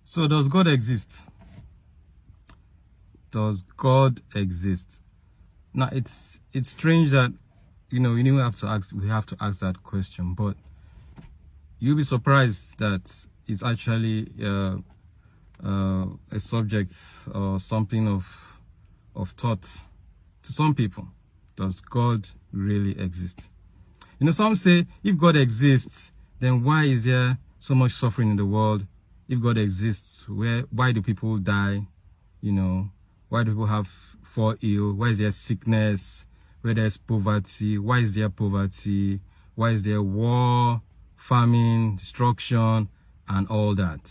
So does God exist? Does God exist? Now it's strange that we have to ask that question, but you'll be surprised that it's actually a subject or something of thought to some people. Does God really exist? Some say if God exists, then why is there so much suffering in the world? If God exists, why do people die? Why do people fall ill? Why is there sickness? Where there's poverty? Why is there poverty? Why is there war, famine, destruction, and all that?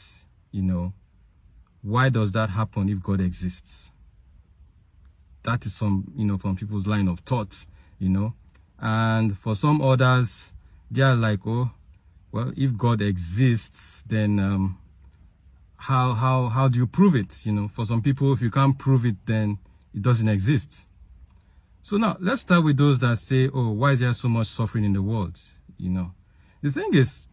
Why does that happen if God exists? That is some people's line of thought, and for some others, they are like, oh, well, if God exists, then how do you prove it? For some people, if you can't prove it, then it doesn't exist. So now let's start with those that say, oh, why is there so much suffering in the world? The thing is,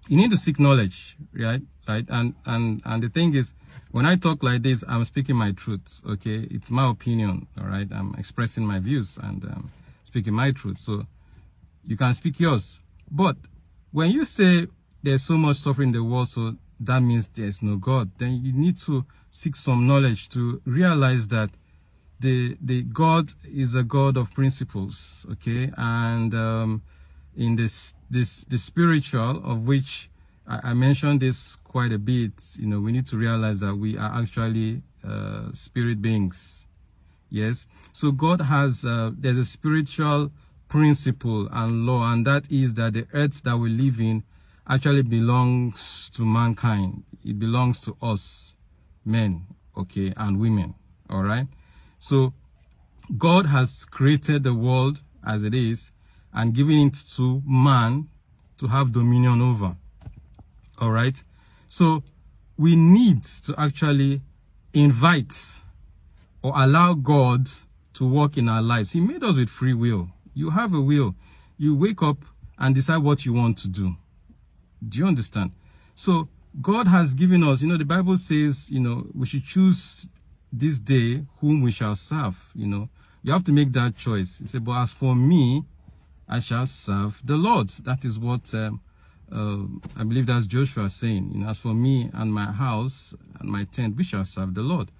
you need to seek knowledge, right? And the thing is, when I talk like this, I'm speaking my truth, okay? It's my opinion, all right? I'm expressing my views and speaking my truth. So you can speak yours. But when you say there's so much suffering in the world, so that means there's no God, then you need to seek some knowledge to realize that the God is a God of principles, okay? And in the spiritual, of which I mentioned this quite a bit, we need to realize that we are actually spirit beings. Yes. So God has, there's a spiritual principle and law, and that is that the earth that we live in actually belongs to mankind. It belongs to us, men, okay, and women, all right? So God has created the world as it is and given it to man to have dominion over. All right. So we need to actually invite or allow God to work in our lives. He made us with free will. You have a will. You wake up and decide what you want to do. Do you understand? So God has given us, the Bible says, we should choose this day whom we shall serve. You have to make that choice. He said, but as for me, I shall serve the Lord. That is what I believe that's Joshua saying. As for me and my house and my tent, we shall serve the Lord.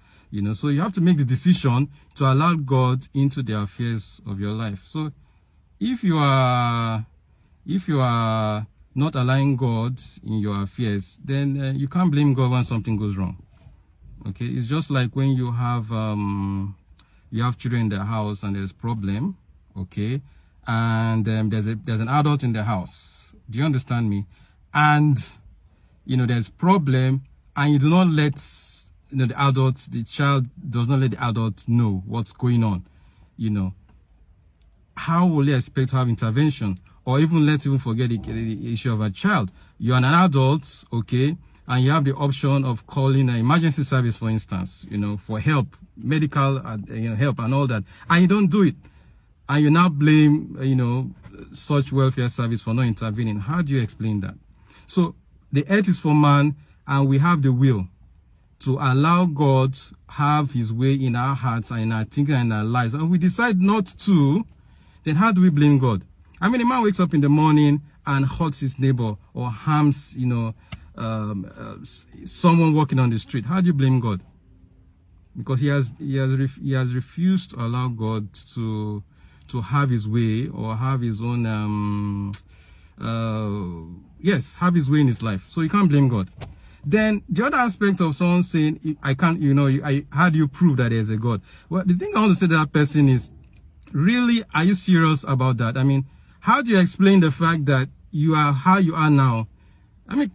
So you have to make the decision to allow God into the affairs of your life. So if you are not allowing God in your affairs, then you can't blame God when something goes wrong. Okay, it's just like when you have children in the house and there's a problem, okay, and there's an adult in the house. Do you understand me? And there's problem, and you do not let the child does not let the adult know what's going on. How will you expect to have intervention? Or even let's even forget the issue of a child. You're an adult, okay, and you have the option of calling an emergency service, for instance, for help, medical help and all that, and you don't do it, and you now blame such welfare service for not intervening. How do you explain that? So the earth is for man, and we have the will to allow God have his way in our hearts and in our thinking and in our lives, and we decide not to, then how do we blame God? I mean, a man wakes up in the morning and hurts his neighbor or harms, someone walking on the street. How do you blame God? Because he has refused to allow God to have his way or have his own have his way in his life. So you can't blame God. Then the other aspect of someone saying, I can't, how do you prove that there's a God? Well, the thing I want to say to that person is, really, are you serious about that? I mean, how do you explain the fact that you are how you are now? I mean,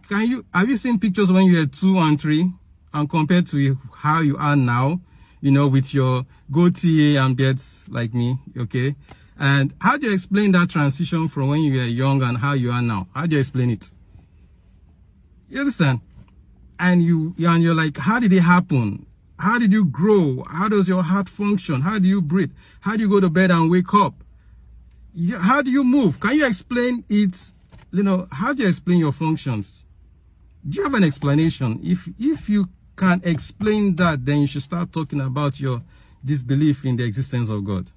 have you seen pictures when you were 2 and 3 and compared to how you are now, with your goatee and beards like me, okay? And how do you explain that transition from when you were young and how you are now? How do you explain it? You understand? And you're like, how did it happen? How did you grow? How does your heart function? How do you breathe? How do you go to bed and wake up? How do you move? Can you explain it? How do you explain your functions? Do you have an explanation? If you can explain that, then you should start talking about your disbelief in the existence of God.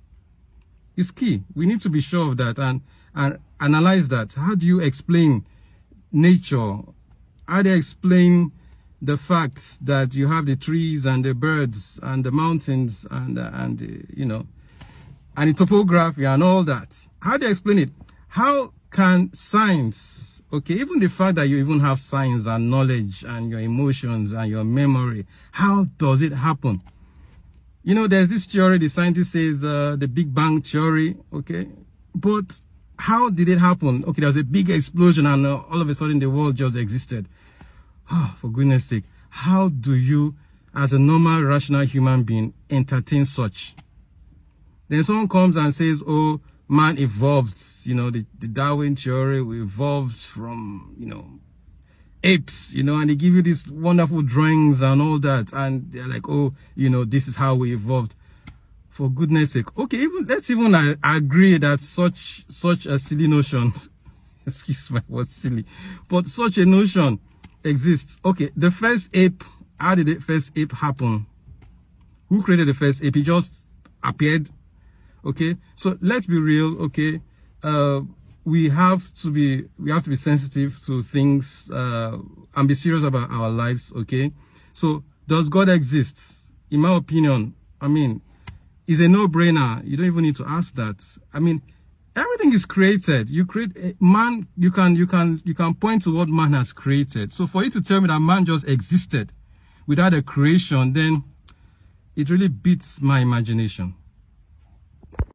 It's key. We need to be sure of that and analyze that. How do you explain nature? How do you explain the facts that you have the trees and the birds and the mountains and you know, and the topography and all that? How do you explain it? How can science, okay, even the fact that you even have science and knowledge and your emotions and your memory, how does it happen? You know, there's this theory, the scientist says the Big Bang theory, okay? But how did it happen? Okay, there was a big explosion and all of a sudden the world just existed. Oh, for goodness sake, how do you, as a normal, rational human being, entertain such? Then someone comes and says, oh, man evolved, you know, the Darwin theory, we evolved from, you know, apes, you know, and they give you these wonderful drawings and all that, and they're like, oh, you know, this is how we evolved. For goodness sake. Okay, let's even agree that such a silly notion, excuse my word, silly, but such a notion exists. Okay, the first ape, how did the first ape happen? Who created the first ape? He just appeared. Okay, so let's be real. Okay, we have to be sensitive to things and be serious about our lives. Okay, so does God exist? In my opinion, I mean, it's a no-brainer. You don't even need to ask that. I mean, everything is created. You create a man. You can point to what man has created. So for you to tell me that man just existed without a creation, then it really beats my imagination.